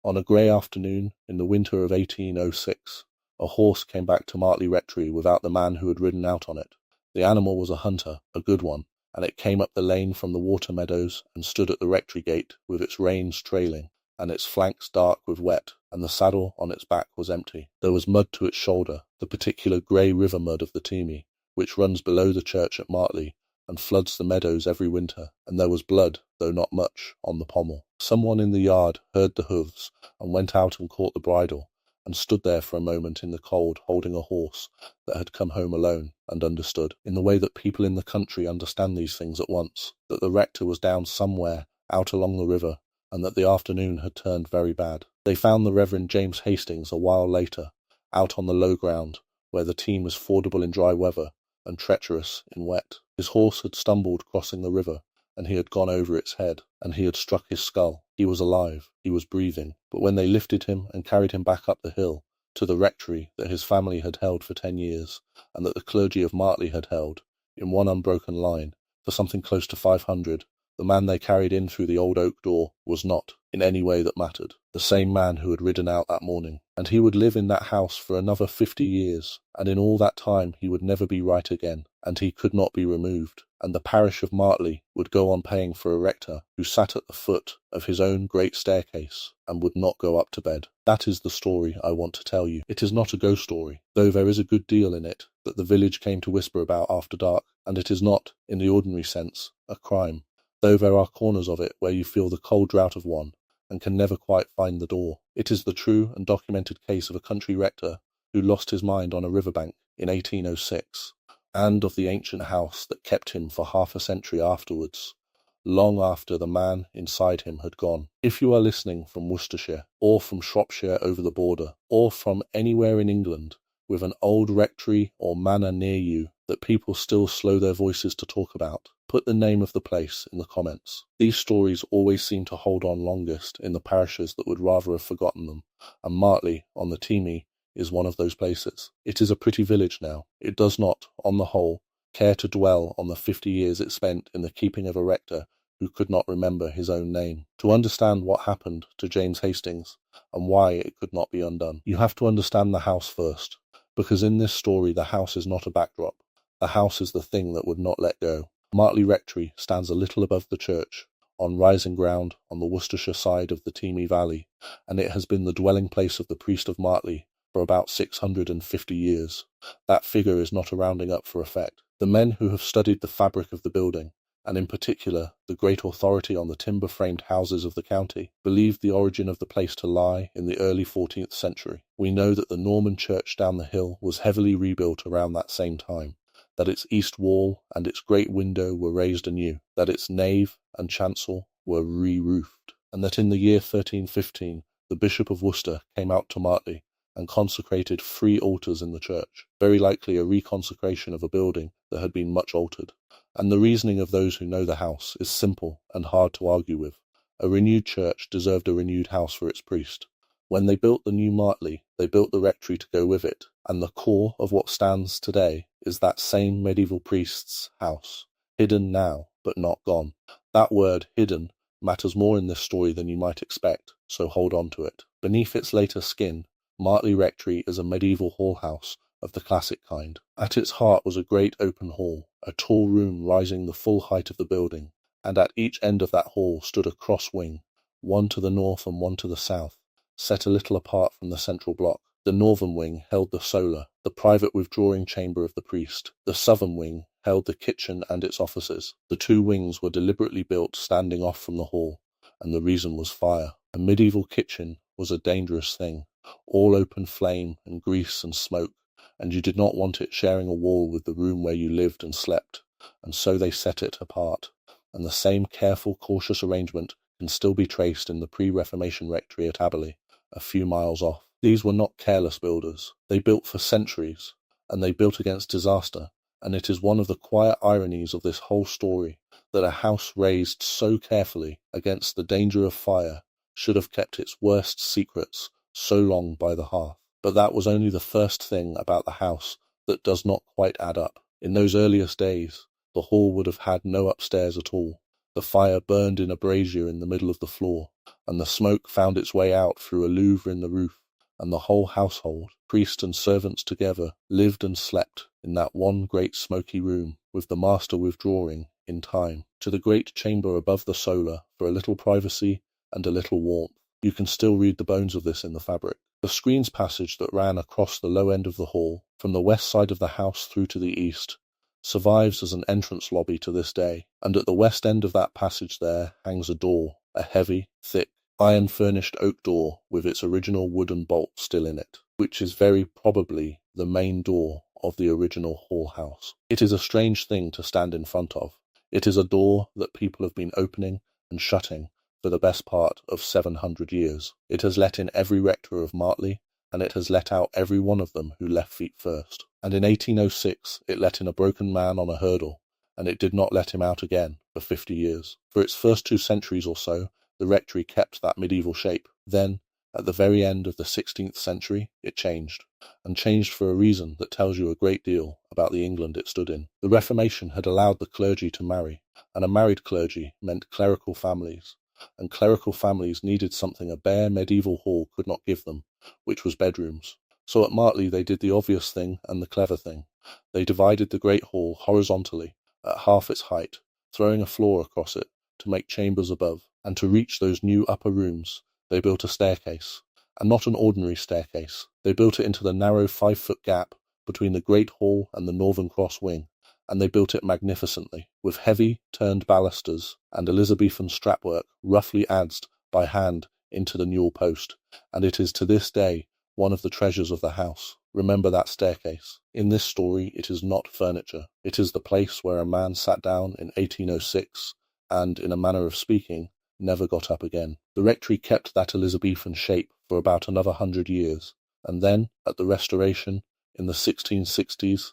On a grey afternoon in the winter of 1806, a horse came back to Martley Rectory without the man who had ridden out on it. The animal was a hunter, a good one, and it came up the lane from the water meadows and stood at the rectory gate with its reins trailing, and its flanks dark with wet, and the saddle on its back was empty. There was mud to its shoulder, the particular grey river mud of the Teme, which runs below the church at Martley, and floods the meadows every winter, and there was blood, though not much, on the pommel. Someone in the yard heard the hooves, and went out and caught the bridle, and stood there for a moment in the cold holding a horse that had come home alone, and understood, in the way that people in the country understand these things at once, that the rector was down somewhere out along the river, and that the afternoon had turned very bad. They found the Reverend James Hastings a while later, out on the low ground, where the Teme is fordable in dry weather, and treacherous in wet. His horse had stumbled crossing the river, and he had gone over its head, and he had struck his skull. He was alive, he was breathing, but when they lifted him and carried him back up the hill, to the rectory that his family had held for 10 years, and that the clergy of Martley had held, in one unbroken line, for something close to 500, the man they carried in through the old oak door was not, in any way that mattered, the same man who had ridden out that morning. And he would live in that house for another 50 years, and in all that time he would never be right again, and he could not be removed, and the parish of Martley would go on paying for a rector who sat at the foot of his own great staircase, and would not go up to bed. That is the story I want to tell you. It is not a ghost story, though there is a good deal in it that the village came to whisper about after dark, and it is not, in the ordinary sense, a crime, though there are corners of it where you feel the cold draught of one, and can never quite find the door. It is the true and documented case of a country rector who lost his mind on a riverbank in 1806, and of the ancient house that kept him for half a century afterwards, long after the man inside him had gone. If you are listening from Worcestershire, or from Shropshire over the border, or from anywhere in England, with an old rectory or manor near you that people still slow their voices to talk about, put the name of the place in the comments. These stories always seem to hold on longest in the parishes that would rather have forgotten them, and Martley, on the Teme, is one of those places. It is a pretty village now. It does not, on the whole, care to dwell on the 50 years it spent in the keeping of a rector who could not remember his own name. To understand what happened to James Hastings, and why it could not be undone, you have to understand the house first, because in this story the house is not a backdrop. The house is the thing that would not let go. Martley Rectory stands a little above the church, on rising ground on the Worcestershire side of the Teme Valley, and it has been the dwelling place of the priest of Martley for about 650 years. That figure is not a rounding up for effect. The men who have studied the fabric of the building, and in particular the great authority on the timber-framed houses of the county, believe the origin of the place to lie in the early 14th century. We know that the Norman church down the hill was heavily rebuilt around that same time, that its east wall and its great window were raised anew, that its nave and chancel were re-roofed, and that in the year 1315 the Bishop of Worcester came out to Martley and consecrated 3 altars in the church, very likely a reconsecration of a building that had been much altered. And the reasoning of those who know the house is simple and hard to argue with. A renewed church deserved a renewed house for its priest. When they built the new Martley, they built the rectory to go with it, and the core of what stands today is that same medieval priest's house, hidden now, but not gone. That word, hidden, matters more in this story than you might expect, so hold on to it. Beneath its later skin, Martley Rectory is a medieval hall house of the classic kind. At its heart was a great open hall, a tall room rising the full height of the building, and at each end of that hall stood a cross wing, one to the north and one to the south, set a little apart from the central block. The northern wing held the solar, the private withdrawing chamber of the priest. The southern wing held the kitchen and its offices. The 2 wings were deliberately built standing off from the hall, and the reason was fire. A medieval kitchen was a dangerous thing, all open flame and grease and smoke, and you did not want it sharing a wall with the room where you lived and slept, and so they set it apart, and the same careful, cautious arrangement can still be traced in the pre-Reformation rectory at Aberley, a few miles off. These were not careless builders. They built for centuries, and they built against disaster, and it is one of the quiet ironies of this whole story that a house raised so carefully against the danger of fire should have kept its worst secrets so long by the hearth. But that was only the first thing about the house that does not quite add up. In those earliest days, the hall would have had no upstairs at all, The fire burned in a brazier in the middle of the floor, and the smoke found its way out through a louvre in the roof, and the whole household, priest and servants together, lived and slept in that one great smoky room, with the master withdrawing, in time, to the great chamber above the solar for a little privacy and a little warmth. You can still read the bones of this in the fabric. The screens passage that ran across the low end of the hall, from the west side of the house through to the east, survives as an entrance lobby to this day, and at the west end of that passage there hangs a door, a heavy, thick, iron-furnished oak door with its original wooden bolt still in it, which is very probably the main door of the original hall house. It is a strange thing to stand in front of. It is a door that people have been opening and shutting for the best part of 700 years. It has let in every rector of Martley, and it has let out every one of them who left feet first. And in 1806 it let in a broken man on a hurdle, and it did not let him out again for 50 years. For its first 2 centuries or so, the rectory kept that medieval shape. Then, at the very end of the 16th century, it changed, and changed for a reason that tells you a great deal about the England it stood in. The Reformation had allowed the clergy to marry, and a married clergy meant clerical families, and clerical families needed something a bare medieval hall could not give them, which was bedrooms. So at Martley they did the obvious thing and the clever thing. They divided the great hall horizontally, at half its height, throwing a floor across it to make chambers above, and to reach those new upper rooms they built a staircase, and not an ordinary staircase. They built it into the narrow 5-foot gap between the great hall and the northern cross wing, and they built it magnificently, with heavy turned balusters and Elizabethan strapwork roughly adzed by hand into the newel post, and it is to this day one of the treasures of the house. Remember that staircase. In this story it is not furniture. It is the place where a man sat down in 1806 and, in a manner of speaking, never got up again. The rectory kept that Elizabethan shape for about another 100 years, and then, at the Restoration, in the 1660s,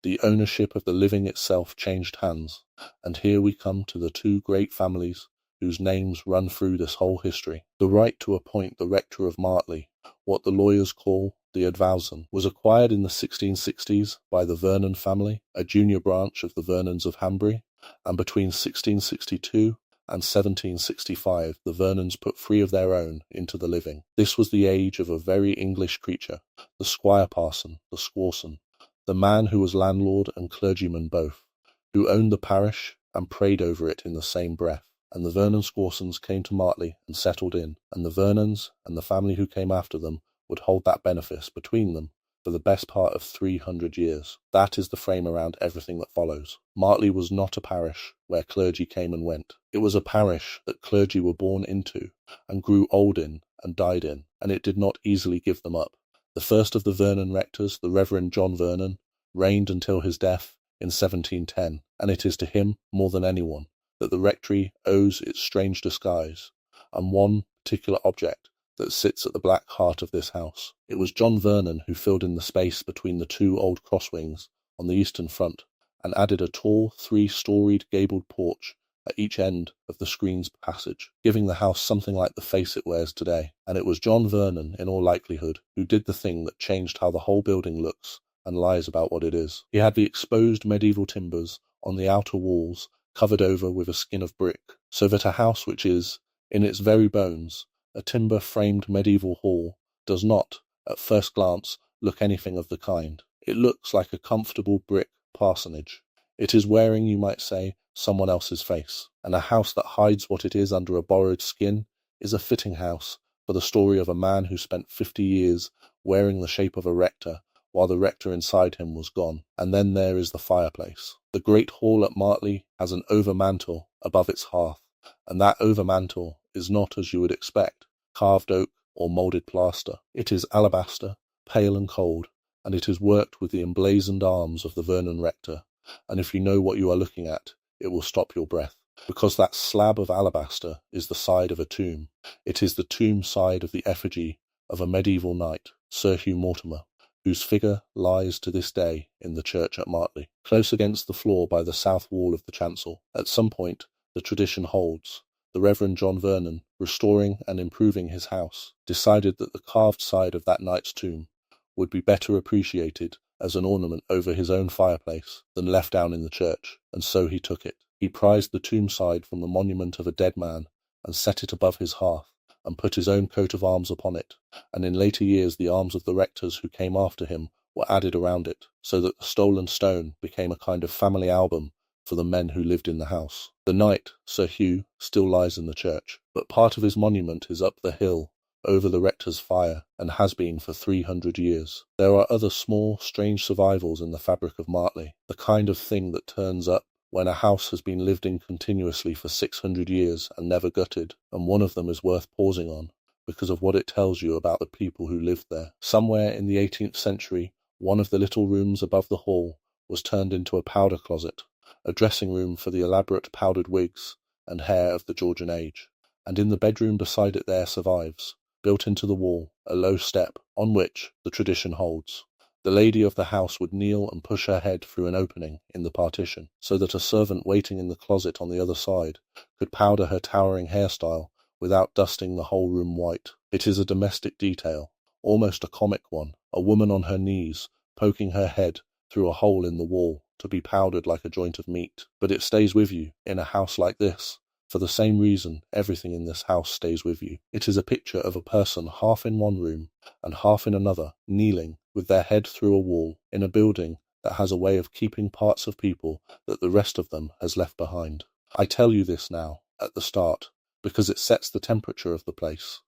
the ownership of the living itself changed hands, and here we come to the 2 great families whose names run through this whole history. The right to appoint the rector of Martley, what the lawyers call the advowson, was acquired in the 1660s by the Vernon family, a junior branch of the Vernons of Hanbury, and between 1662 and 1765 the Vernons put 3 of their own into the living. This was the age of a very English creature, the squire parson, the squawson, the man who was landlord and clergyman both, who owned the parish and prayed over it in the same breath. And the Vernon squawsons came to Martley and settled in, and the Vernons and the family who came after them would hold that benefice between them for the best part of 300 years. That is the frame around everything that follows. Martley was not a parish where clergy came and went. It was a parish that clergy were born into and grew old in and died in, and it did not easily give them up. The first of the Vernon rectors, the Reverend John Vernon, reigned until his death in 1710, and it is to him, more than anyone, that the rectory owes its strange disguise, and one particular object that sits at the black heart of this house. It was John Vernon who filled in the space between the 2 old crosswings on the eastern front, and added a tall 3-storied gabled porch at each end of the screen's passage, giving the house something like the face it wears today. And it was John Vernon, in all likelihood, who did the thing that changed how the whole building looks and lies about what it is. He had the exposed medieval timbers on the outer walls covered over with a skin of brick, so that a house which is, in its very bones, a timber-framed medieval hall does not, at first glance, look anything of the kind. It looks like a comfortable brick parsonage. It is wearing, you might say, someone else's face, and a house that hides what it is under a borrowed skin is a fitting house for the story of a man who spent 50 years wearing the shape of a rector while the rector inside him was gone. And then there is the fireplace. The great hall at Martley has an overmantel above its hearth, and that overmantel is not, as you would expect, carved oak or moulded plaster. It is alabaster, pale and cold, and it is worked with the emblazoned arms of the Vernon rector, and if you know what you are looking at, it will stop your breath, because that slab of alabaster is the side of a tomb. It is the tomb side of the effigy of a medieval knight, Sir Hugh Mortimer, whose figure lies to this day in the church at Martley, close against the floor by the south wall of the chancel. At some point, the tradition holds, the Reverend John Vernon, restoring and improving his house, decided that the carved side of that knight's tomb would be better appreciated as an ornament over his own fireplace than left down in the church, and so he took it. He prized the tombside from the monument of a dead man, and set it above his hearth, and put his own coat of arms upon it, and in later years the arms of the rectors who came after him were added around it, so that the stolen stone became a kind of family album for the men who lived in the house. The knight, Sir Hugh, still lies in the church, but part of his monument is up the hill over the rector's fire, and has been for 300 years. There are other small, strange survivals in the fabric of Martley, the kind of thing that turns up when a house has been lived in continuously for 600 years and never gutted, and one of them is worth pausing on, because of what it tells you about the people who lived there. Somewhere in the 18th century, one of the little rooms above the hall was turned into a powder closet, a dressing room for the elaborate powdered wigs and hair of the Georgian age, and in the bedroom beside it there survives, built into the wall, a low step, on which, the tradition holds, the lady of the house would kneel and push her head through an opening in the partition, so that a servant waiting in the closet on the other side could powder her towering hairstyle without dusting the whole room white. It is a domestic detail, almost a comic one, a woman on her knees, poking her head through a hole in the wall to be powdered like a joint of meat. But it stays with you, in a house like this. For the same reason, everything in this house stays with you. It is a picture of a person half in one room and half in another, kneeling, with their head through a wall, in a building that has a way of keeping parts of people that the rest of them has left behind. I tell you this now, at the start, because it sets the temperature of the place.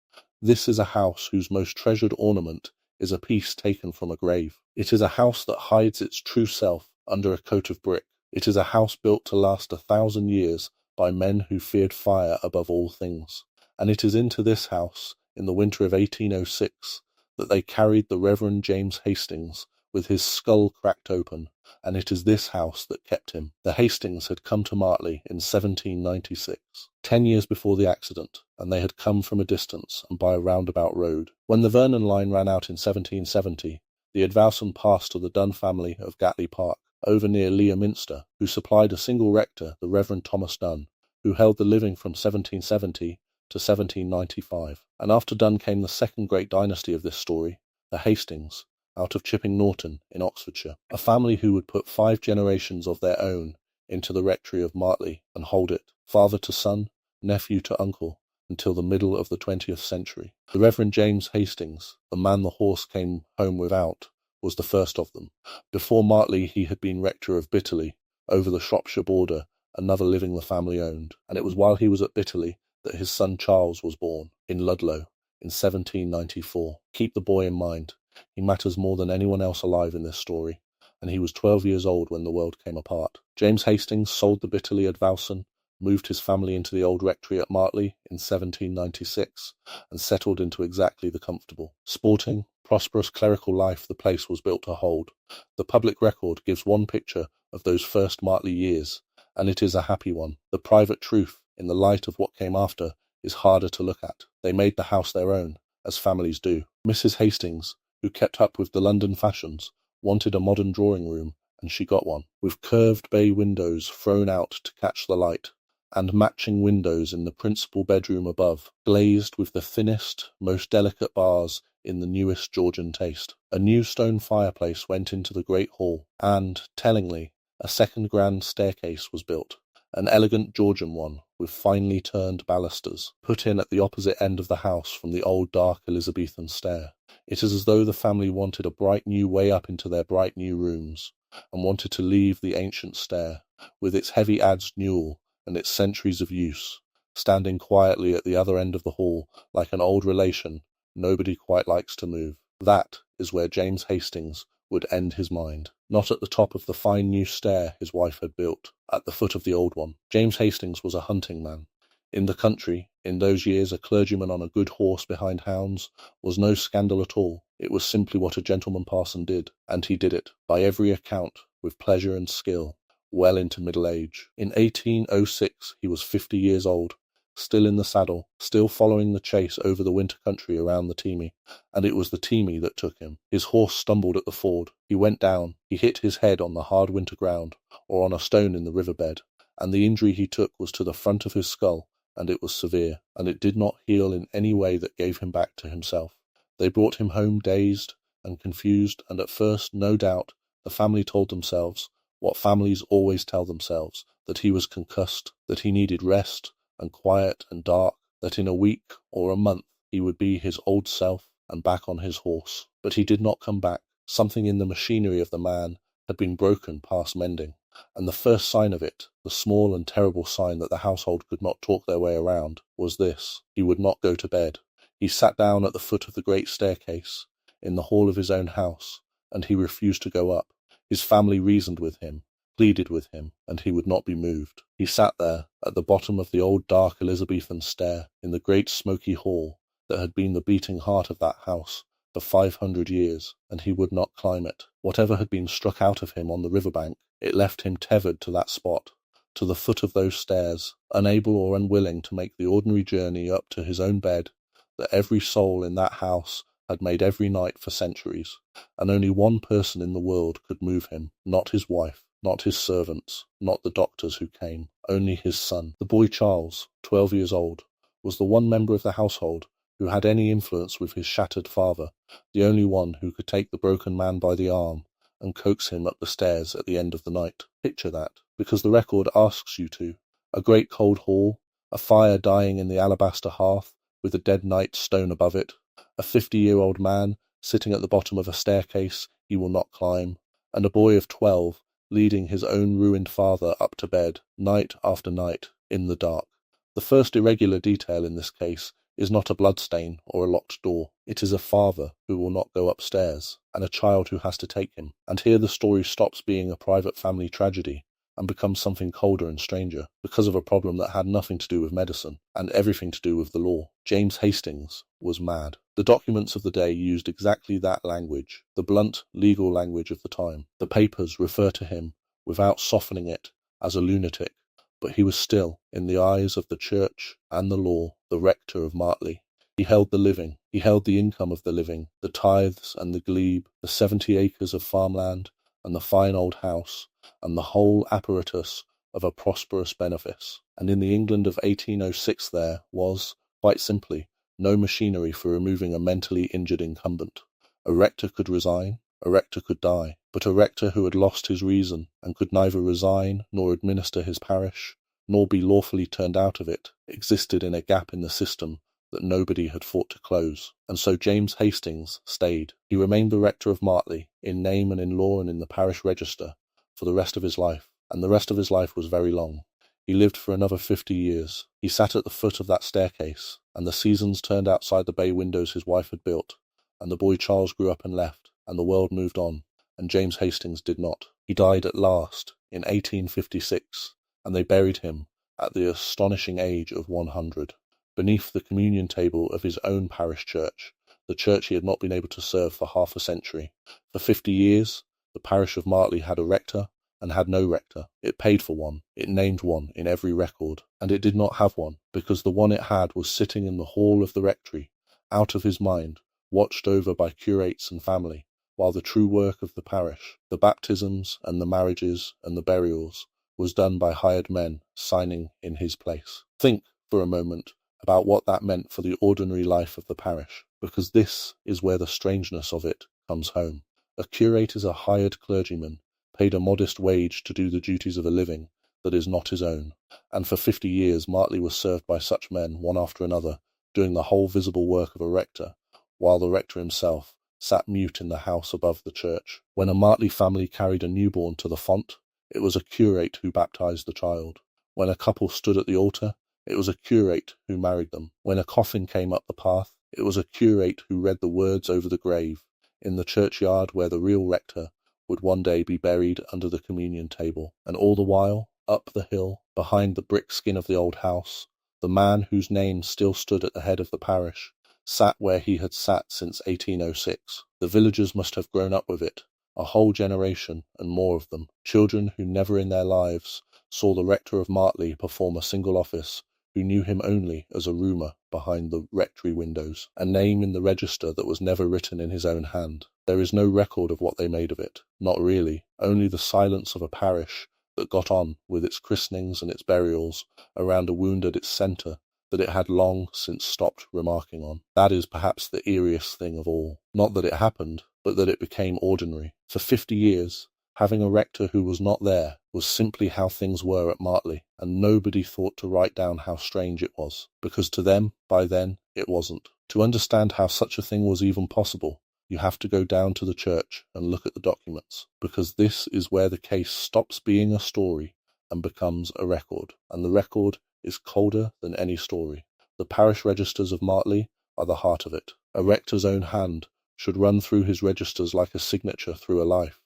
This is a house whose most treasured ornament is a piece taken from a grave. It is a house that hides its true self under a coat of brick. It is a house built to last 1,000 years by men who feared fire above all things. And it is into this house, in the winter of 1806, that they carried the Reverend James Hastings, with his skull cracked open, and it is this house that kept him. The Hastings had come to Martley in 1796, 10 years before the accident, and they had come from a distance and by a roundabout road. When the Vernon line ran out in 1770, the Advowson passed to the Dunn family of Gatley Park, over near Leominster, who supplied a single rector, the Reverend Thomas Dunn, who held the living from 1770 to 1795. And after Dunn came the second great dynasty of this story, the Hastings, out of Chipping Norton in Oxfordshire, a family who would put 5 generations of their own into the rectory of Martley and hold it, father to son, nephew to uncle, until the middle of the 20th century. The Reverend James Hastings, the man the horse came home without, was the first of them. Before Martley he had been rector of Bitterley, over the Shropshire border, another living the family owned, and it was while he was at Bitterley that his son Charles was born, in Ludlow, in 1794. Keep the boy in mind. He matters more than anyone else alive in this story, and he was 12 years old when the world came apart. James Hastings sold the Bitterley Advowson, moved his family into the old rectory at Martley in 1796, and settled into exactly the comfortable, sporting, prosperous clerical life the place was built to hold. The public record gives one picture of those first Martley years, and it is a happy one. The private truth, in the light of what came after, is harder to look at. They made the house their own, as families do. Mrs. Hastings, who kept up with the London fashions, wanted a modern drawing room, and she got one, with curved bay windows thrown out to catch the light, and matching windows in the principal bedroom above, glazed with the thinnest, most delicate bars in the newest Georgian taste. A new stone fireplace went into the great hall, and, tellingly, a second grand staircase was built, an elegant Georgian one, with finely turned balusters, put in at the opposite end of the house from the old dark Elizabethan stair. It is as though the family wanted a bright new way up into their bright new rooms, and wanted to leave the ancient stair, with its heavy adze newel and its centuries of use, standing quietly at the other end of the hall like an old relation nobody quite likes to move. That is where James Hastings would end his mind. Not at the top of the fine new stair his wife had built, at the foot of the old one. James Hastings was a hunting man. In the country, in those years, a clergyman on a good horse behind hounds was no scandal at all. It was simply what a gentleman parson did, and he did it, by every account, with pleasure and skill, well into middle age. In 1806 he was 50 years old, still in the saddle, still following the chase over the winter country around the Teme, and it was the Teme that took him. His horse stumbled at the ford. He went down. He hit his head on the hard winter ground, or on a stone in the river bed, and the injury he took was to the front of his skull, and it was severe, and it did not heal in any way that gave him back to himself. They brought him home dazed and confused, and at first, no doubt, the family told themselves what families always tell themselves, that he was concussed, that he needed rest and quiet and dark, that in a week or a month he would be his old self and back on his horse. But he did not come back. Something in the machinery of the man had been broken past mending, and the first sign of it, the small and terrible sign that the household could not talk their way around, was this: he would not go to bed. He sat down at the foot of the great staircase in the hall of his own house, and he refused to go up. His family reasoned with him, pleaded with him, and he would not be moved. He sat there at the bottom of the old dark Elizabethan stair in the great smoky hall that had been the beating heart of that house for 500 years, and he would not climb it. Whatever had been struck out of him on the river-bank, it left him tethered to that spot, to the foot of those stairs, unable or unwilling to make the ordinary journey up to his own bed that every soul in that house had made every night for centuries, and only one person in the world could move him, not his wife, not his servants, not the doctors who came, only his son. The boy Charles, 12 years old, was the one member of the household who had any influence with his shattered father, the only one who could take the broken man by the arm and coax him up the stairs at the end of the night. Picture that, because the record asks you to. A great cold hall, a fire dying in the alabaster hearth, with a dead knight's stone above it, a 50-year-old man sitting at the bottom of a staircase he will not climb, and a boy of 12 leading his own ruined father up to bed, night after night, in the dark. The first irregular detail in this case is not a bloodstain or a locked door. It is a father who will not go upstairs, and a child who has to take him. And here the story stops being a private family tragedy and becomes something colder and stranger, because of a problem that had nothing to do with medicine, and everything to do with the law. James Hastings was mad. The documents of the day used exactly that language, the blunt, legal language of the time. The papers refer to him, without softening it, as a lunatic, but he was still, in the eyes of the church and the law, the rector of Martley. He held the living, he held the income of the living, the tithes and the glebe, the 70 acres of farmland, and the fine old house, and the whole apparatus of a prosperous benefice. And in the England of 1806 there was, quite simply, no machinery for removing a mentally injured incumbent. A rector could resign, a rector could die, but a rector who had lost his reason and could neither resign nor administer his parish, nor be lawfully turned out of it, existed in a gap in the system that nobody had fought to close. And so James Hastings stayed. He remained the rector of Martley, in name and in law and in the parish register, for the rest of his life. And the rest of his life was very long. He lived for another 50 years. He sat at the foot of that staircase, and the seasons turned outside the bay windows his wife had built, and the boy Charles grew up and left, and the world moved on, and James Hastings did not. He died at last, in 1856, and they buried him at the astonishing age of 100. Beneath the communion table of his own parish church, the church he had not been able to serve for half a century. For 50 years, the parish of Martley had a rector and had no rector. It paid for one, it named one in every record, and it did not have one, because the one it had was sitting in the hall of the rectory, out of his mind, watched over by curates and family, while the true work of the parish, the baptisms and the marriages and the burials, was done by hired men signing in his place. Think, for a moment, about what that meant for the ordinary life of the parish, because this is where the strangeness of it comes home. A curate is a hired clergyman, paid a modest wage to do the duties of a living that is not his own, and for 50 years Martley was served by such men, one after another, doing the whole visible work of a rector, while the rector himself sat mute in the house above the church. When a Martley family carried a newborn to the font, it was a curate who baptized the child. When a couple stood at the altar, it was a curate who married them. When a coffin came up the path, it was a curate who read the words over the grave, in the churchyard where the real rector would one day be buried under the communion table. And all the while, up the hill, behind the brick skin of the old house, the man whose name still stood at the head of the parish sat where he had sat since 1806. The villagers must have grown up with it, a whole generation and more of them, children who never in their lives saw the rector of Martley perform a single office, who knew him only as a rumour behind the rectory windows, a name in the register that was never written in his own hand. There is no record of what they made of it, not really, only the silence of a parish that got on with its christenings and its burials around a wound at its centre that it had long since stopped remarking on. That is perhaps the eeriest thing of all. Not that it happened, but that it became ordinary. For 50 years, having a rector who was not there was simply how things were at Martley, and nobody thought to write down how strange it was, because to them, by then, it wasn't. To understand how such a thing was even possible, you have to go down to the church and look at the documents, because this is where the case stops being a story and becomes a record, and the record is colder than any story. The parish registers of Martley are the heart of it. A rector's own hand should run through his registers like a signature through a life.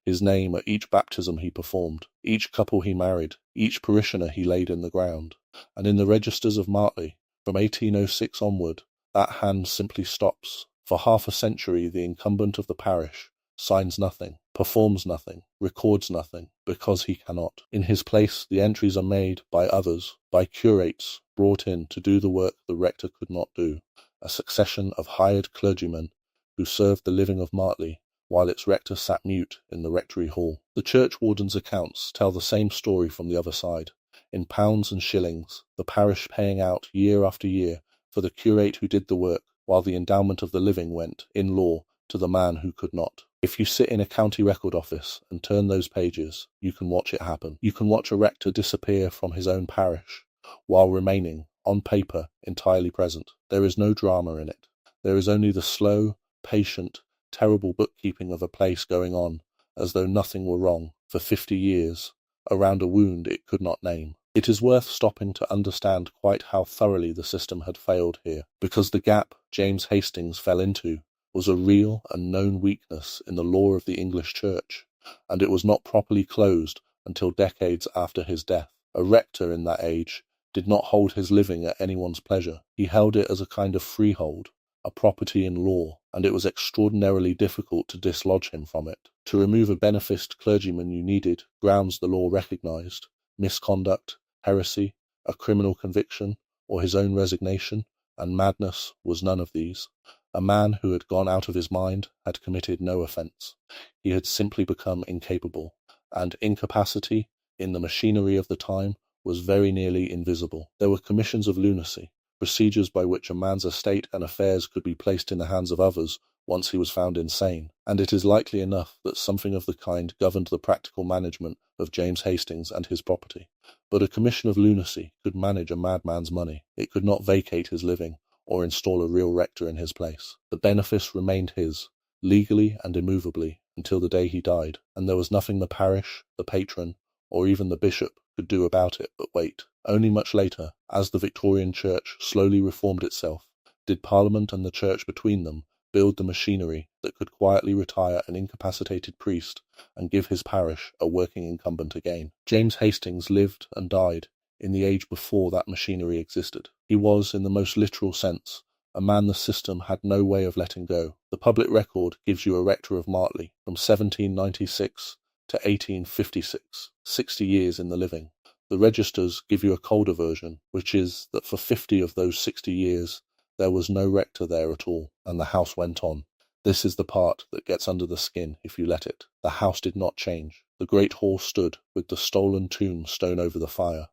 His name at each baptism he performed, each couple he married, each parishioner he laid in the ground. And in the registers of Martley, from 1806 onward, that hand simply stops. For half a century the incumbent of the parish signs nothing, performs nothing, records nothing, because he cannot. In his place the entries are made by others, by curates brought in to do the work the rector could not do, a succession of hired clergymen who served the living of Martley while its rector sat mute in the rectory hall. The churchwarden's accounts tell the same story from the other side. In pounds and shillings, the parish paying out year after year for the curate who did the work, while the endowment of the living went, in law, to the man who could not. If you sit in a county record office and turn those pages, you can watch it happen. You can watch a rector disappear from his own parish, while remaining, on paper, entirely present. There is no drama in it. There is only the slow, patient, terrible bookkeeping of a place going on, as though nothing were wrong, for 50 years, around a wound it could not name. It is worth stopping to understand quite how thoroughly the system had failed here, because the gap James Hastings fell into was a real and known weakness in the law of the English Church, and it was not properly closed until decades after his death. A rector in that age did not hold his living at anyone's pleasure. He held it as a kind of freehold, a property in law, and it was extraordinarily difficult to dislodge him from it. To remove a beneficed clergyman you needed grounds the law recognised: misconduct, heresy, a criminal conviction, or his own resignation, and madness was none of these. A man who had gone out of his mind had committed no offence. He had simply become incapable, and incapacity, in the machinery of the time, was very nearly invisible. There were commissions of lunacy, procedures by which a man's estate and affairs could be placed in the hands of others once he was found insane, and it is likely enough that something of the kind governed the practical management of James Hastings and his property. But a commission of lunacy could manage a madman's money. It could not vacate his living, or install a real rector in his place. The benefice remained his, legally and immovably, until the day he died, and there was nothing the parish, the patron, or even the bishop could do about it but wait. Only much later, as the Victorian Church slowly reformed itself, did Parliament and the Church between them build the machinery that could quietly retire an incapacitated priest and give his parish a working incumbent again. James Hastings lived and died in the age before that machinery existed. He was, in the most literal sense, a man the system had no way of letting go. The public record gives you a rector of Martley from 1796 to 1856, 60 years in the living. The registers give you a colder version, which is that for 50 of those 60 years there was no rector there at all, and the house went on. This is the part that gets under the skin if you let it. The house did not change. The great hall stood, with the stolen tomb stone over the fire.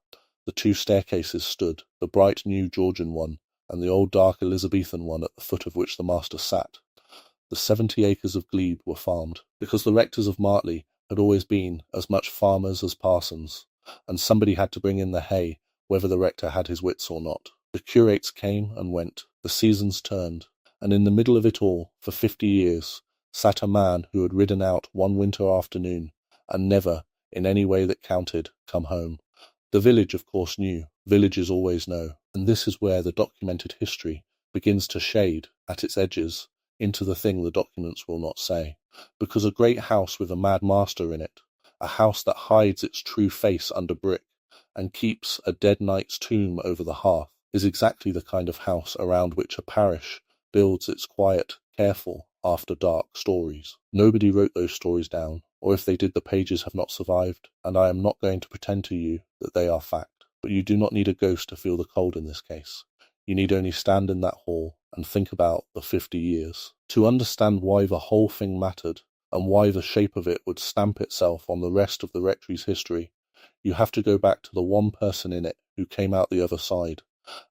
The two staircases stood, the bright new Georgian one, and the old dark Elizabethan one at the foot of which the master sat. The 70 acres of glebe were farmed, because the rectors of Martley had always been as much farmers as parsons, and somebody had to bring in the hay, whether the rector had his wits or not. The curates came and went, the seasons turned, and in the middle of it all, for 50 years, sat a man who had ridden out one winter afternoon, and never, in any way that counted, come home. The village, of course, knew. Villages always know. And this is where the documented history begins to shade, at its edges, into the thing the documents will not say. Because a great house with a mad master in it, a house that hides its true face under brick, and keeps a dead knight's tomb over the hearth, is exactly the kind of house around which a parish builds its quiet, careful, after-dark stories. Nobody wrote those stories down, or if they did, the pages have not survived, and I am not going to pretend to you that they are fact. But you do not need a ghost to feel the cold in this case. You need only stand in that hall and think about the 50 years. To understand why the whole thing mattered, and why the shape of it would stamp itself on the rest of the rectory's history, you have to go back to the one person in it who came out the other side,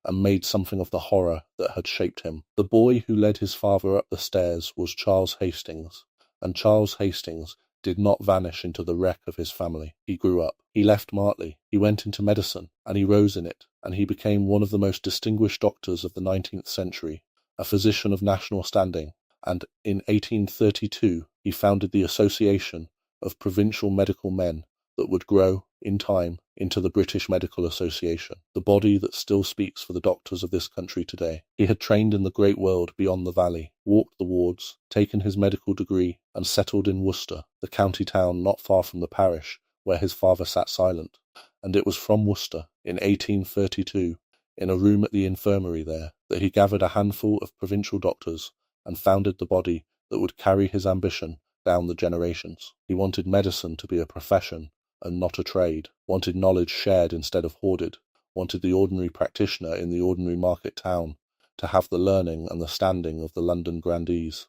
and made something of the horror that had shaped him. The boy who led his father up the stairs was Charles Hastings, and Charles Hastings did not vanish into the wreck of his family. He grew up. He left Martley. He went into medicine, and he rose in it, and he became one of the most distinguished doctors of the 19th century, a physician of national standing, and in 1832 he founded the Association of Provincial Medical Men that would grow, in time, into the British Medical Association, the body that still speaks for the doctors of this country today. He had trained in the great world beyond the valley, walked the wards, taken his medical degree, and settled in Worcester, the county town not far from the parish where his father sat silent. And it was from Worcester, in 1832, in a room at the infirmary there, that he gathered a handful of provincial doctors and founded the body that would carry his ambition down the generations. He wanted medicine to be a profession and not a trade, wanted knowledge shared instead of hoarded, wanted the ordinary practitioner in the ordinary market town to have the learning and the standing of the London grandees.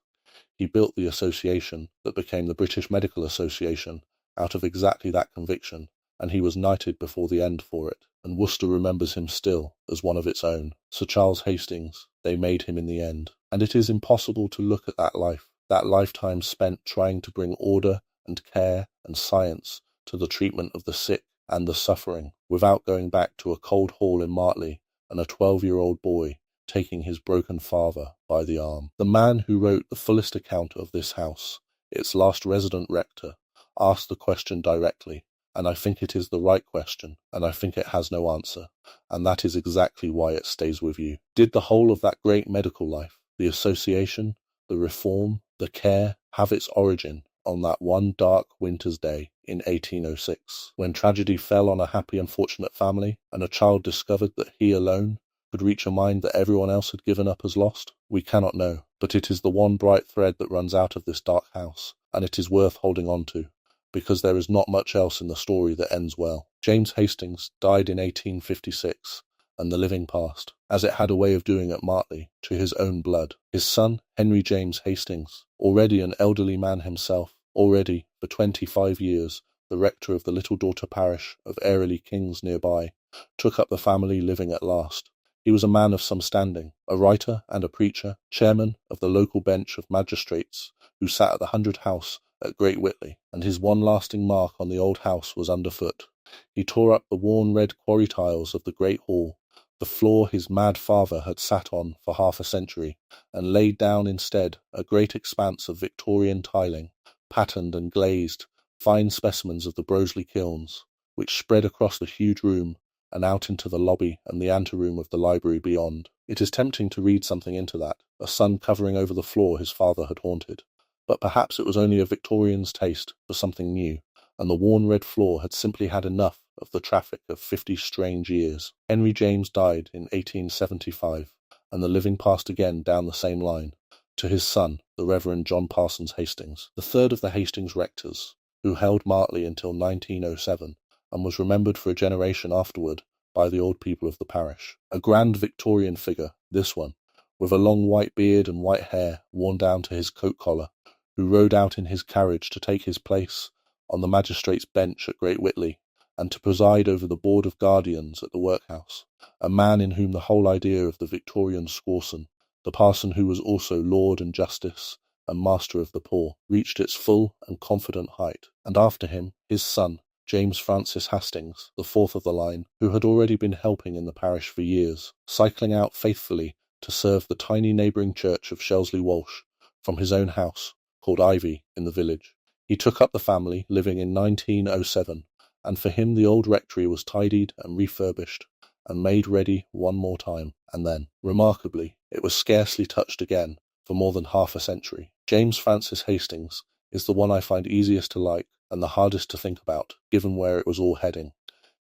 He built the association that became the British Medical Association out of exactly that conviction, and he was knighted before the end for it, and Worcester remembers him still as one of its own. Sir Charles Hastings, they made him in the end. And it is impossible to look at that life, that lifetime spent trying to bring order and care and science to the treatment of the sick and the suffering, without going back to a cold hall in Martley and a 12-year-old boy taking his broken father by the arm. The man who wrote the fullest account of this house, its last resident rector, asked the question directly, and I think it is the right question, and I think it has no answer, and that is exactly why it stays with you. Did the whole of that great medical life, the association, the reform, the care, have its origin on that one dark winter's day in 1806, when tragedy fell on a happy and fortunate family, and a child discovered that he alone could reach a mind that everyone else had given up as lost? We cannot know, but it is the one bright thread that runs out of this dark house, and it is worth holding on to, because there is not much else in the story that ends well. James Hastings died in 1856, and the living passed, as it had a way of doing at Martley, to his own blood. His son, Henry James Hastings, already an elderly man himself, already, for 25 years, the rector of the little daughter parish of Airlie Kings nearby, took up the family living at last. He was a man of some standing, a writer and a preacher, chairman of the local bench of magistrates who sat at the 100 House at Great Whitley, and his one lasting mark on the old house was underfoot. He tore up the worn red quarry tiles of the great hall, the floor his mad father had sat on for half a century, and laid down instead a great expanse of Victorian tiling, patterned and glazed, fine specimens of the Broseley kilns, which spread across the huge room and out into the lobby and the anteroom of the library beyond. It is tempting to read something into that, a sun covering over the floor his father had haunted. But perhaps it was only a Victorian's taste for something new, and the worn red floor had simply had enough of the traffic of 50 strange years. Henry James died in 1875, and the living passed again down the same line, to his son, the Reverend John Parsons Hastings, the third of the Hastings rectors, who held Martley until 1907, and was remembered for a generation afterward by the old people of the parish. A grand Victorian figure, this one, with a long white beard and white hair worn down to his coat collar, who rode out in his carriage to take his place on the magistrate's bench at Great Whitley, and to preside over the board of guardians at the workhouse, a man in whom the whole idea of the Victorian Squawson, the parson who was also Lord and Justice and Master of the Poor, reached its full and confident height, and after him his son, James Francis Hastings, the fourth of the line, who had already been helping in the parish for years, cycling out faithfully to serve the tiny neighbouring church of Shelsley Walsh from his own house, called Ivy, in the village. He took up the family, living in 1907, and for him the old rectory was tidied and refurbished, and made ready one more time, and then, remarkably, it was scarcely touched again for more than half a century. James Francis Hastings is the one I find easiest to like and the hardest to think about, given where it was all heading.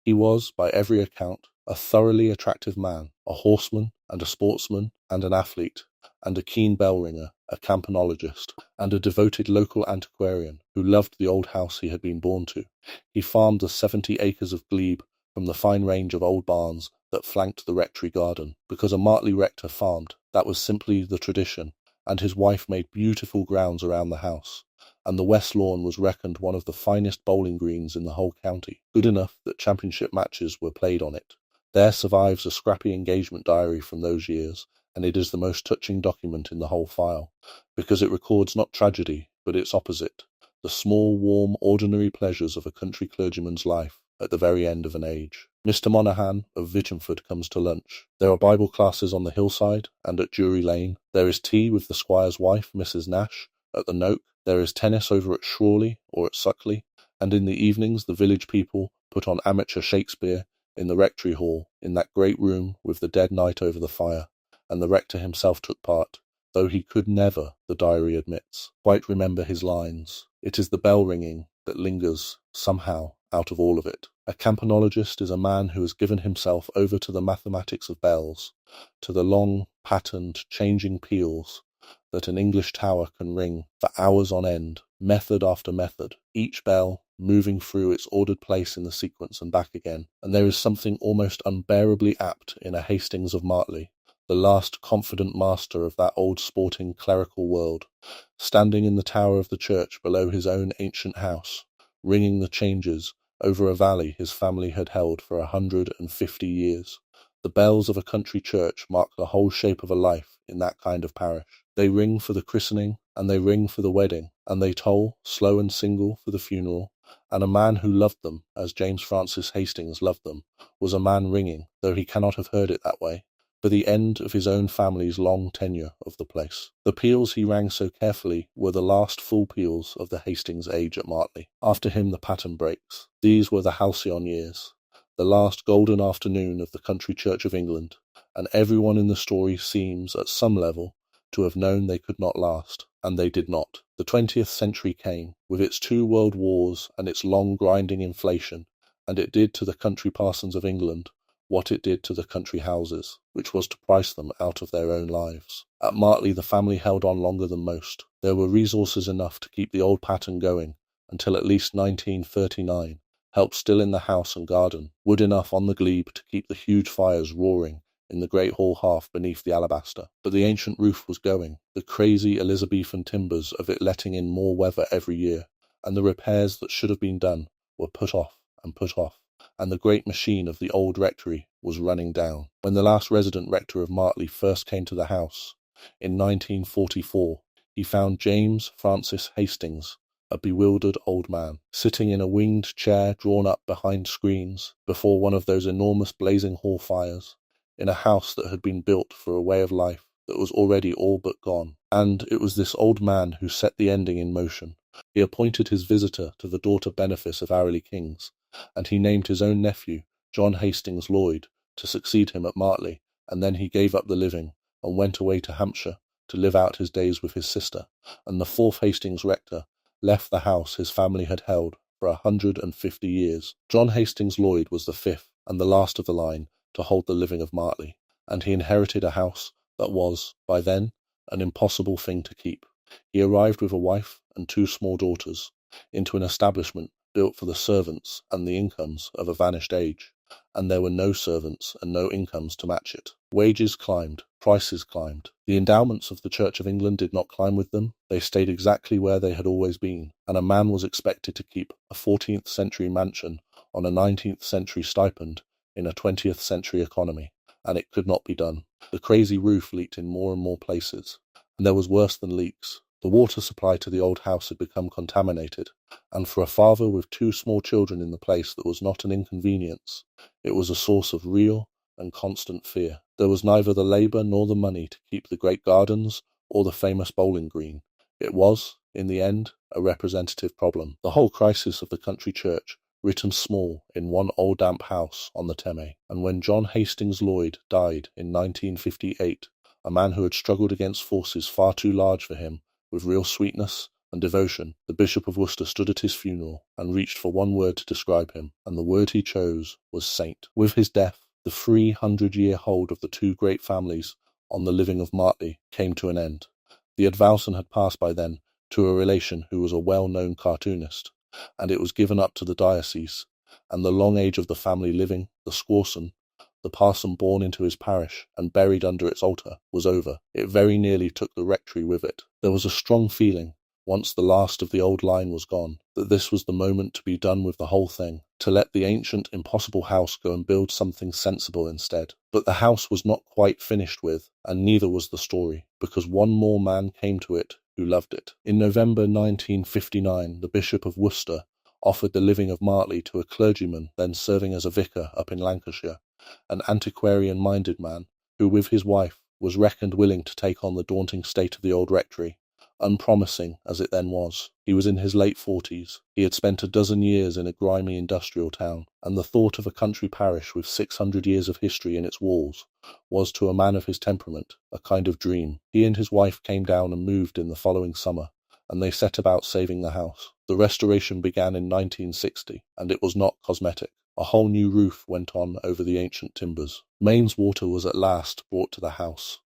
He was, by every account, a thoroughly attractive man, a horseman and a sportsman and an athlete, and a keen bell ringer, a campanologist, and a devoted local antiquarian who loved the old house he had been born to. He farmed the 70 acres of glebe from the fine range of old barns that flanked the rectory garden, because a Martley Rector farmed. That was simply the tradition, and his wife made beautiful grounds around the house, and the west lawn was reckoned one of the finest bowling greens in the whole county, good enough that championship matches were played on it. There survives a scrappy engagement diary from those years, and it is the most touching document in the whole file, because it records not tragedy, but its opposite, the small, warm, ordinary pleasures of a country clergyman's life at the very end of an age. Mr. Monaghan of Vichamford comes to lunch. There are Bible classes on the hillside and at Drury Lane. There is tea with the squire's wife, Mrs. Nash, at the Noak. There is tennis over at Shrawley or at Suckley, and in the evenings the village people put on amateur Shakespeare in the rectory hall, in that great room with the dead knight over the fire, and the rector himself took part, though he could never, the diary admits, quite remember his lines. It is the bell ringing that lingers, somehow, out of all of it. A campanologist is a man who has given himself over to the mathematics of bells, to the long, patterned, changing peals that an English tower can ring for hours on end, method after method, each bell moving through its ordered place in the sequence and back again. And there is something almost unbearably apt in a Hastings of Martley, the last confident master of that old sporting clerical world, standing in the tower of the church below his own ancient house, ringing the changes over a valley his family had held for 150 years. The bells of a country church mark the whole shape of a life in that kind of parish. They ring for the christening, and they ring for the wedding, and they toll, slow and single, for the funeral, and a man who loved them, as James Francis Hastings loved them, was a man ringing, though he cannot have heard it that way, for the end of his own family's long tenure of the place. The peals he rang so carefully were the last full peals of the Hastings age at Martley. After him the pattern breaks. These were the halcyon years, the last golden afternoon of the country church of England, and everyone in the story seems, at some level, to have known they could not last, and they did not. The 20th century came, with its 2 world wars and its long grinding inflation, and it did to the country parsons of England what it did to the country houses, which was to price them out of their own lives. At Martley the family held on longer than most. There were resources enough to keep the old pattern going until at least 1939, help still in the house and garden, wood enough on the glebe to keep the huge fires roaring in the great hall hearth beneath the alabaster. But the ancient roof was going, the crazy Elizabethan timbers of it letting in more weather every year, and the repairs that should have been done were put off and put off, and the great machine of the old rectory was running down. When the last resident rector of Martley first came to the house, in 1944, he found James Francis Hastings, a bewildered old man, sitting in a winged chair drawn up behind screens before one of those enormous blazing hall fires, in a house that had been built for a way of life that was already all but gone. And it was this old man who set the ending in motion. He appointed his visitor to the daughter benefice of Arley Kings, and he named his own nephew, John Hastings Lloyd, to succeed him at Martley, and then he gave up the living and went away to Hampshire to live out his days with his sister, and the 4th Hastings Rector left the house his family had held for 150 years. John Hastings Lloyd was the 5th and the last of the line to hold the living of Martley, and he inherited a house that was, by then, an impossible thing to keep. He arrived with a wife and 2 small daughters into an establishment built for the servants and the incomes of a vanished age, and there were no servants and no incomes to match it. Wages climbed, prices climbed. The endowments of the Church of England did not climb with them. They stayed exactly where they had always been, and a man was expected to keep a 14th century mansion on a 19th century stipend in a 20th century economy, and it could not be done. The crazy roof leaked in more and more places, and there was worse than leaks. The water supply to the old house had become contaminated, and for a father with 2 small children in the place that was not an inconvenience. It was a source of real and constant fear. There was neither the labour nor the money to keep the great gardens or the famous bowling green. It was, in the end, a representative problem. The whole crisis of the country church written small in one old damp house on the Teme. And when John Hastings Lloyd died in 1958, a man who had struggled against forces far too large for him, with real sweetness and devotion, the Bishop of Worcester stood at his funeral and reached for one word to describe him, and the word he chose was saint. With his death, the 300-year hold of the 2 great families on the living of Martley came to an end. The advowson had passed by then to a relation who was a well-known cartoonist, and it was given up to the diocese, and the long age of the family living, the squawson, the parson born into his parish and buried under its altar, was over. It very nearly took the rectory with it. There was a strong feeling, once the last of the old line was gone, that this was the moment to be done with the whole thing, to let the ancient impossible house go and build something sensible instead. But the house was not quite finished with, and neither was the story, because one more man came to it who loved it. In November 1959, the Bishop of Worcester offered the living of Martley to a clergyman then serving as a vicar up in Lancashire, an antiquarian-minded man who, with his wife, was reckoned willing to take on the daunting state of the old rectory, unpromising as it then was. He was in his late 40s. He had spent a dozen years in a grimy industrial town, and the thought of a country parish with 600 years of history in its walls was, to a man of his temperament, a kind of dream. He and his wife came down and moved in the following summer, and they set about saving the house. The restoration began in 1960, and it was not cosmetic. A whole new roof went on over the ancient timbers. Mains water was at last brought to the house,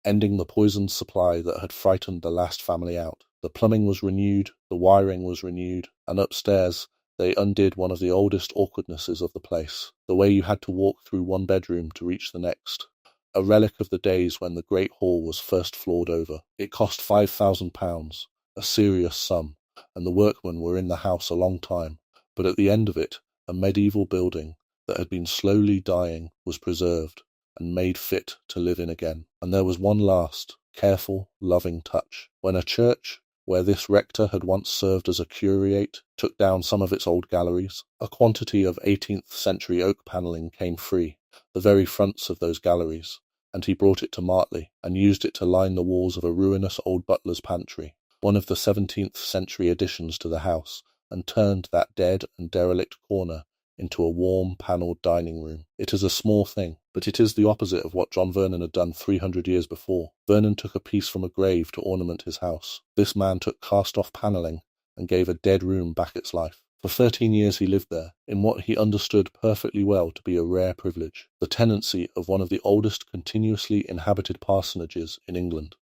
ending the poisoned supply that had frightened the last family out. The plumbing was renewed, the wiring was renewed, and upstairs they undid one of the oldest awkwardnesses of the place, the way you had to walk through one bedroom to reach the next, a relic of the days when the great hall was first floored over. It cost £5,000, a serious sum, and the workmen were in the house a long time, but at the end of it, a medieval building that had been slowly dying was preserved and made fit to live in again. And there was one last, careful, loving touch. When a church, where this rector had once served as a curiate, took down some of its old galleries, a quantity of 18th century oak panelling came free, the very fronts of those galleries, and he brought it to Martley and used it to line the walls of a ruinous old butler's pantry, one of the 17th century additions to the house, and turned that dead and derelict corner into a warm, panelled dining room. It is a small thing, but it is the opposite of what John Vernon had done 300 years before. Vernon took a piece from a grave to ornament his house. This man took cast-off panelling and gave a dead room back its life. For 13 years he lived there, in what he understood perfectly well to be a rare privilege, the tenancy of one of the oldest continuously inhabited parsonages in England,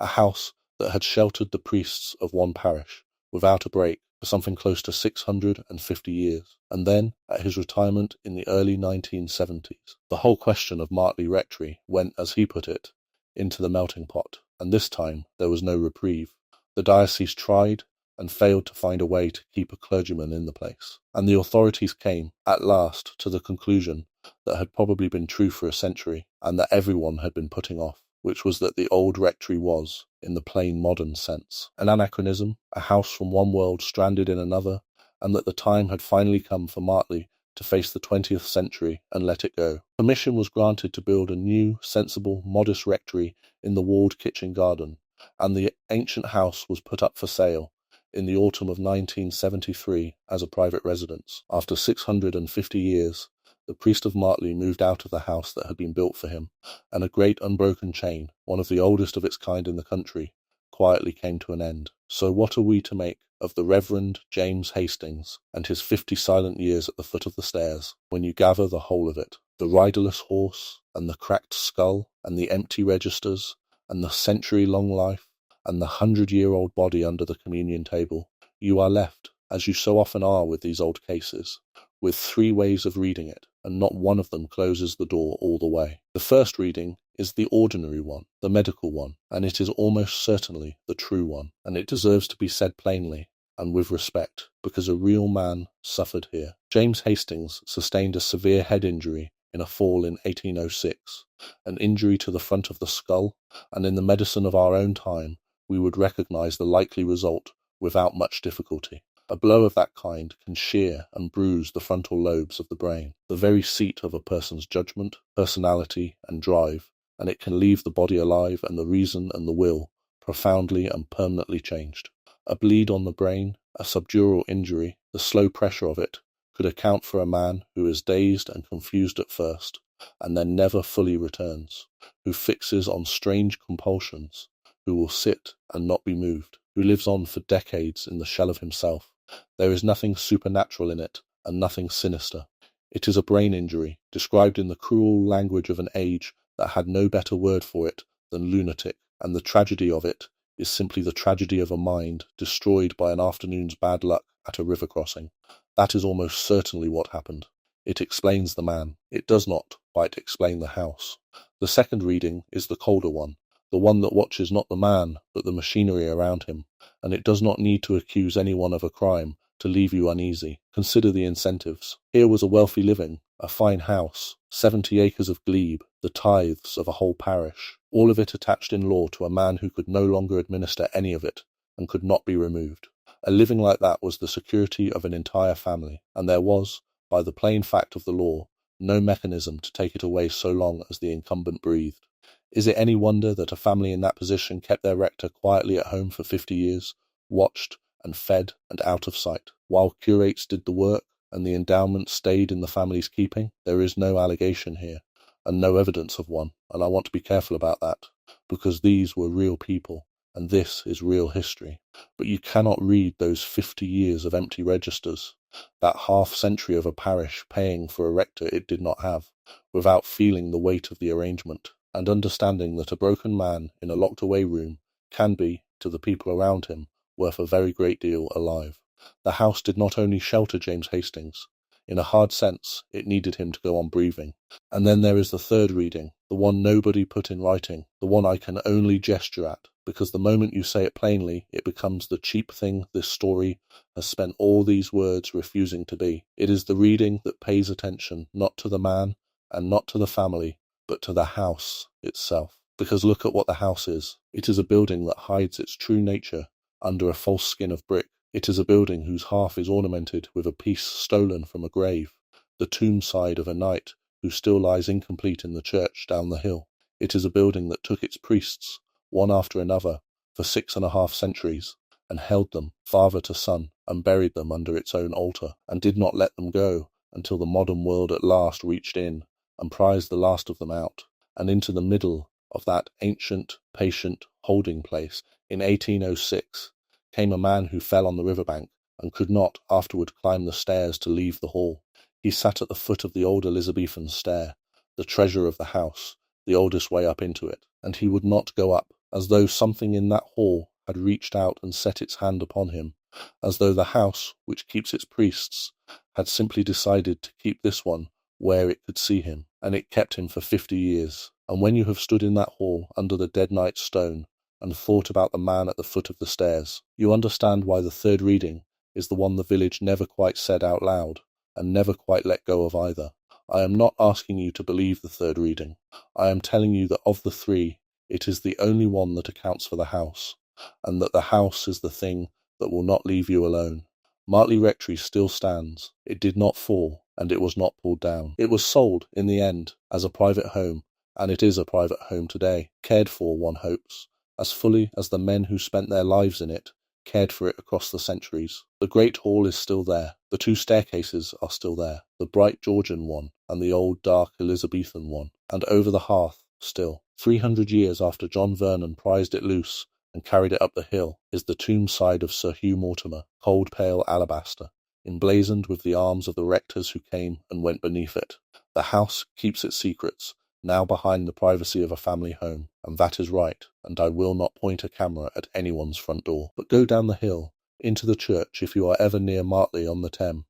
a house that had sheltered the priests of one parish, without a break, for something close to 650 years, and then, at his retirement in the early 1970s, the whole question of Martley Rectory went, as he put it, into the melting pot, and this time there was no reprieve. The diocese tried and failed to find a way to keep a clergyman in the place, and the authorities came, at last, to the conclusion that had probably been true for a century, and that everyone had been putting off, which was that the old rectory was, in the plain modern sense, an anachronism, a house from one world stranded in another, and that the time had finally come for Martley to face the 20th century and let it go. Permission was granted to build a new, sensible, modest rectory in the walled kitchen garden, and the ancient house was put up for sale in the autumn of 1973 as a private residence. After 650 years, the priest of Martley moved out of the house that had been built for him, and a great unbroken chain, one of the oldest of its kind in the country, quietly came to an end. So what are we to make of the Reverend James Hastings and his 50 silent years at the foot of the stairs, when you gather the whole of it? The riderless horse, and the cracked skull, and the empty registers, and the century-long life, and the 100-year-old body under the communion table, you are left, as you so often are with these old cases, with 3 ways of reading it, and not one of them closes the door all the way. The first reading is the ordinary one, the medical one, and it is almost certainly the true one, and it deserves to be said plainly and with respect, because a real man suffered here. James Hastings sustained a severe head injury in a fall in 1806, an injury to the front of the skull, and in the medicine of our own time we would recognise the likely result without much difficulty. A blow of that kind can shear and bruise the frontal lobes of the brain, the very seat of a person's judgment, personality, and drive, and it can leave the body alive and the reason and the will profoundly and permanently changed. A bleed on the brain, a subdural injury, the slow pressure of it, could account for a man who is dazed and confused at first, and then never fully returns, who fixes on strange compulsions, who will sit and not be moved, who lives on for decades in the shell of himself. There is nothing supernatural in it, and nothing sinister. It is a brain injury, described in the cruel language of an age that had no better word for it than lunatic, and the tragedy of it is simply the tragedy of a mind destroyed by an afternoon's bad luck at a river crossing. That is almost certainly what happened. It explains the man. It does not quite explain the house. The second reading is the colder one, the one that watches not the man, but the machinery around him, and it does not need to accuse anyone of a crime to leave you uneasy. Consider the incentives. Here was a wealthy living, a fine house, 70 acres of glebe, the tithes of a whole parish, all of it attached in law to a man who could no longer administer any of it, and could not be removed. A living like that was the security of an entire family, and there was, by the plain fact of the law, no mechanism to take it away so long as the incumbent breathed. Is it any wonder that a family in that position kept their rector quietly at home for 50 years, watched and fed and out of sight, while curates did the work and the endowment stayed in the family's keeping? There is no allegation here, and no evidence of one, and I want to be careful about that, because these were real people, and this is real history. But you cannot read those 50 years of empty registers, that half-century of a parish paying for a rector it did not have, without feeling the weight of the arrangement, and understanding that a broken man in a locked-away room can be, to the people around him, worth a very great deal alive. The house did not only shelter James Hastings. In a hard sense, it needed him to go on breathing. And then there is the third reading, the one nobody put in writing, the one I can only gesture at, because the moment you say it plainly, it becomes the cheap thing this story has spent all these words refusing to be. It is the reading that pays attention not to the man and not to the family, but to the house itself. Because look at what the house is. It is a building that hides its true nature under a false skin of brick. It is a building whose half is ornamented with a piece stolen from a grave, the tomb side of a knight who still lies incomplete in the church down the hill. It is a building that took its priests, one after another, for 6.5 centuries, and held them, father to son, and buried them under its own altar, and did not let them go until the modern world at last reached in, and prized the last of them out, and into the middle of that ancient, patient holding place in 1806 came a man who fell on the riverbank, and could not afterward climb the stairs to leave the hall. He sat at the foot of the old Elizabethan stair, the treasure of the house, the oldest way up into it, and he would not go up, as though something in that hall had reached out and set its hand upon him, as though the house, which keeps its priests, had simply decided to keep this one where it could see him, and it kept him for 50 years. And when you have stood in that hall under the dead knight's stone, and thought about the man at the foot of the stairs, you understand why the third reading is the one the village never quite said out loud, and never quite let go of either. I am not asking you to believe the third reading. I am telling you that of the three, it is the only one that accounts for the house, and that the house is the thing that will not leave you alone. Martley Rectory still stands. It did not fall, and it was not pulled down. It was sold, in the end, as a private home, and it is a private home today, cared for, one hopes, as fully as the men who spent their lives in it cared for it across the centuries. The great hall is still there, the 2 staircases are still there, the bright Georgian one and the old dark Elizabethan one, and over the hearth, still, 300 years after John Vernon prized it loose and carried it up the hill, is the tomb side of Sir Hugh Mortimer, cold pale alabaster, emblazoned with the arms of the rectors who came and went beneath it. The house keeps its secrets, now behind the privacy of a family home, and that is right, and I will not point a camera at anyone's front door. But go down the hill, into the church if you are ever near Martley on the Teme.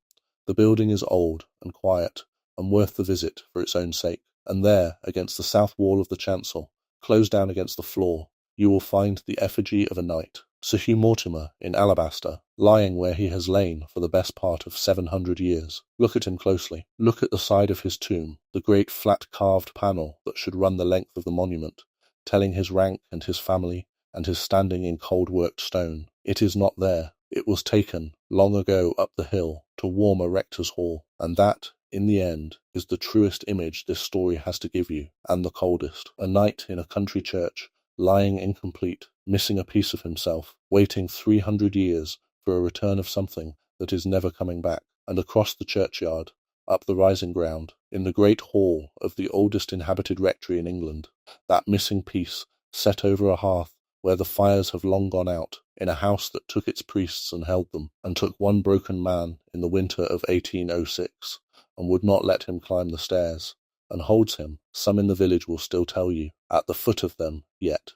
The building is old and quiet, and worth the visit for its own sake, and there, against the south wall of the chancel, closed down against the floor, you will find the effigy of a knight, Sir Hugh Mortimer in alabaster, lying where he has lain for the best part of 700 years. Look at him closely. Look at the side of his tomb, the great flat carved panel that should run the length of the monument, telling his rank and his family, and his standing in cold-worked stone. It is not there. It was taken, long ago, up the hill, to warm a rector's hall, and that, in the end, is the truest image this story has to give you, and the coldest. A knight in a country church, lying incomplete, missing a piece of himself, waiting 300 years for a return of something that is never coming back, and across the churchyard, up the rising ground, in the great hall of the oldest inhabited rectory in England, that missing piece set over a hearth where the fires have long gone out, in a house that took its priests and held them, and took one broken man in the winter of 1806, and would not let him climb the stairs, and holds him, some in the village will still tell you, at the foot of them yet.